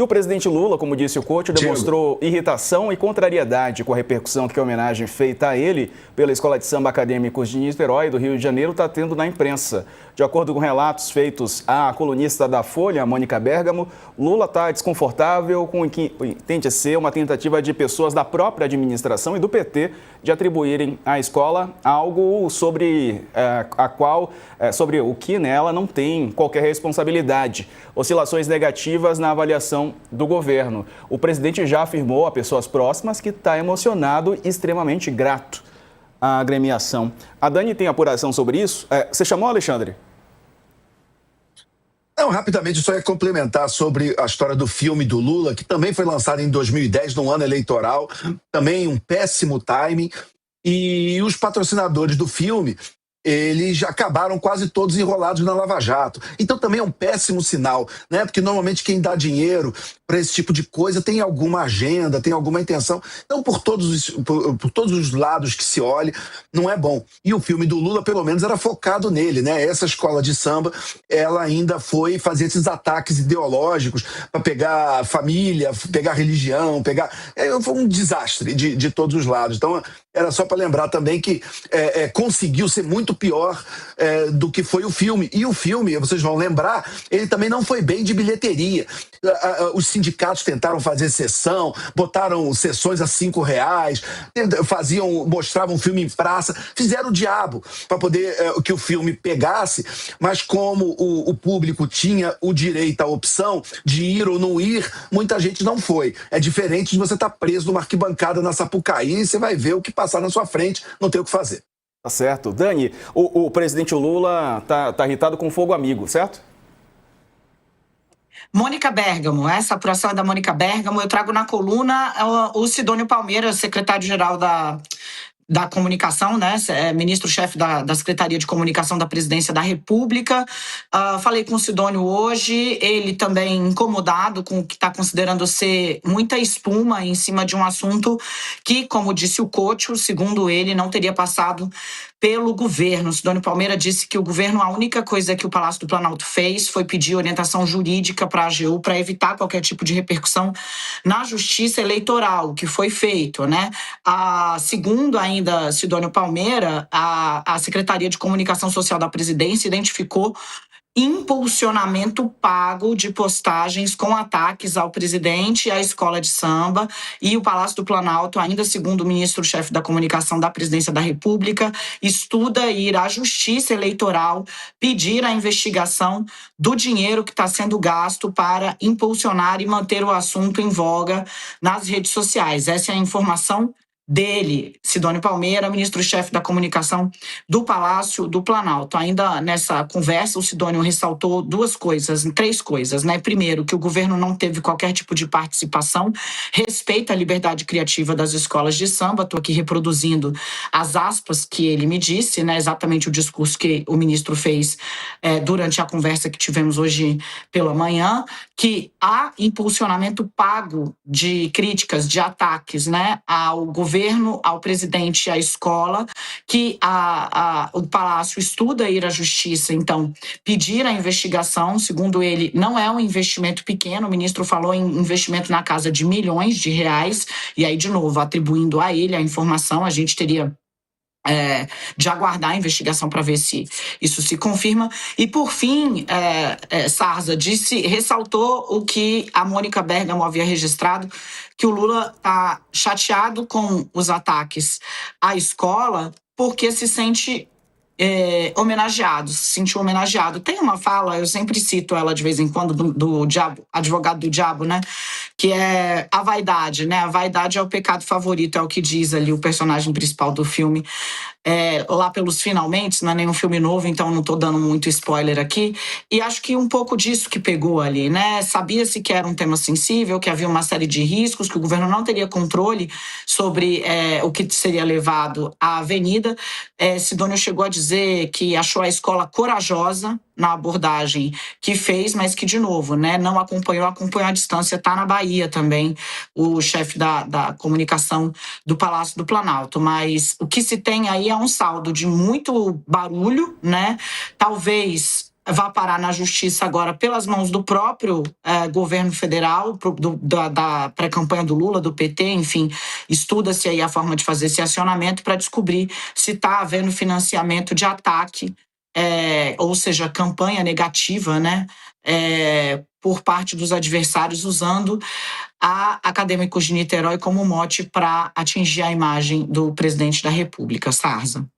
E o presidente Lula, como disse o Couto, demonstrou irritação e contrariedade com a repercussão que a homenagem feita a ele pela Escola de Samba Acadêmicos de Niterói, do Rio de Janeiro, está tendo na imprensa. De acordo com relatos feitos à colunista da Folha, Mônica Bergamo, Lula está desconfortável com o que entende ser uma tentativa de pessoas da própria administração e do PT de atribuírem à escola algo sobre sobre o que nela não tem qualquer responsabilidade. Oscilações negativas na avaliação do governo. O presidente já afirmou a pessoas próximas que está emocionado e extremamente grato à agremiação. A Dani tem apuração sobre isso? Você chamou, Alexandre? Não, rapidamente, eu só ia complementar sobre a história do filme do Lula, que também foi lançado em 2010, num ano eleitoral, também um péssimo timing, e os patrocinadores do filme, eles já acabaram quase todos enrolados na Lava Jato. Então também é um péssimo sinal, né? Porque normalmente quem dá dinheiro para esse tipo de coisa tem alguma agenda, tem alguma intenção. Então por todos os lados que se olhe, não é bom. E o filme do Lula, pelo menos, era focado nele, né? Essa escola de samba, ela ainda foi fazer esses ataques ideológicos para pegar família, pegar religião, foi um desastre de todos os lados. Então era só para lembrar também que conseguiu ser muito pior do que foi o filme. E o filme, vocês vão lembrar, ele também não foi bem de bilheteria. Os sindicatos tentaram fazer sessão, botaram sessões a R$5, mostravam o filme em praça, fizeram o diabo para poder que o filme pegasse, mas como o público tinha o direito à opção de ir ou não ir, muita gente não foi. É diferente de você estar preso numa arquibancada na Sapucaí e você vai ver o que passar na sua frente, não tem o que fazer. Tá certo. Dani, o presidente Lula tá irritado com fogo amigo, certo? Mônica Bergamo, essa apuração é da Mônica Bergamo. Eu trago na coluna o Sidônio Palmeira, secretário-geral da comunicação, né? Ministro-chefe da Secretaria de Comunicação da Presidência da República. Falei com o Sidônio hoje, ele também incomodado com o que está considerando ser muita espuma em cima de um assunto que, como disse o Couto, segundo ele, não teria passado pelo governo. O Sidônio Palmeira disse que o governo, a única coisa que o Palácio do Planalto fez foi pedir orientação jurídica para a AGU para evitar qualquer tipo de repercussão na justiça eleitoral, que foi feito, né? Segundo ainda Sidônio Palmeira, a Secretaria de Comunicação Social da Presidência identificou impulsionamento pago de postagens com ataques ao presidente e à escola de samba, e o Palácio do Planalto, ainda segundo o ministro-chefe da Comunicação da Presidência da República, estuda ir à Justiça Eleitoral pedir a investigação do dinheiro que está sendo gasto para impulsionar e manter o assunto em voga nas redes sociais. Essa é a informação dele, Sidônio Palmeira, ministro-chefe da Comunicação do Palácio do Planalto. Ainda nessa conversa, o Sidônio ressaltou três coisas, né? Primeiro, que o governo não teve qualquer tipo de participação, respeita a liberdade criativa das escolas de samba. Estou aqui reproduzindo as aspas que ele me disse, né? Exatamente o discurso que o ministro fez durante a conversa que tivemos hoje pela manhã, que há impulsionamento pago de críticas, de ataques, né, ao governo, ao presidente e à escola, que o Palácio estuda ir à justiça, então, pedir a investigação. Segundo ele, não é um investimento pequeno, o ministro falou em investimento na casa de milhões de reais, e aí, de novo, atribuindo a ele a informação, a gente teria de aguardar a investigação para ver se isso se confirma. E, por fim, Sarza ressaltou o que a Mônica Bergamo havia registrado, que o Lula está chateado com os ataques à escola porque se sente se sentiu homenageado. Tem uma fala, eu sempre cito ela de vez em quando, do diabo, advogado do diabo, né? Que é a vaidade, né? A vaidade é o pecado favorito, é o que diz ali o personagem principal do filme. Lá pelos finalmente, não é nenhum filme novo, então não estou dando muito spoiler aqui, e acho que um pouco disso que pegou ali, né? Sabia-se que era um tema sensível, que havia uma série de riscos, que o governo não teria controle sobre o que seria levado à avenida. Sidônio chegou a dizer que achou a escola corajosa na abordagem que fez, mas que, de novo, né, não acompanhou à distância. Está na Bahia também o chefe da comunicação do Palácio do Planalto. Mas o que se tem aí é um saldo de muito barulho, né? Talvez vai parar na justiça agora pelas mãos do próprio governo federal, da pré-campanha do Lula, do PT, enfim, estuda-se aí a forma de fazer esse acionamento para descobrir se está havendo financiamento de ataque, ou seja, campanha negativa, né, por parte dos adversários, usando a Acadêmicos de Niterói como mote para atingir a imagem do presidente da República, Sarza.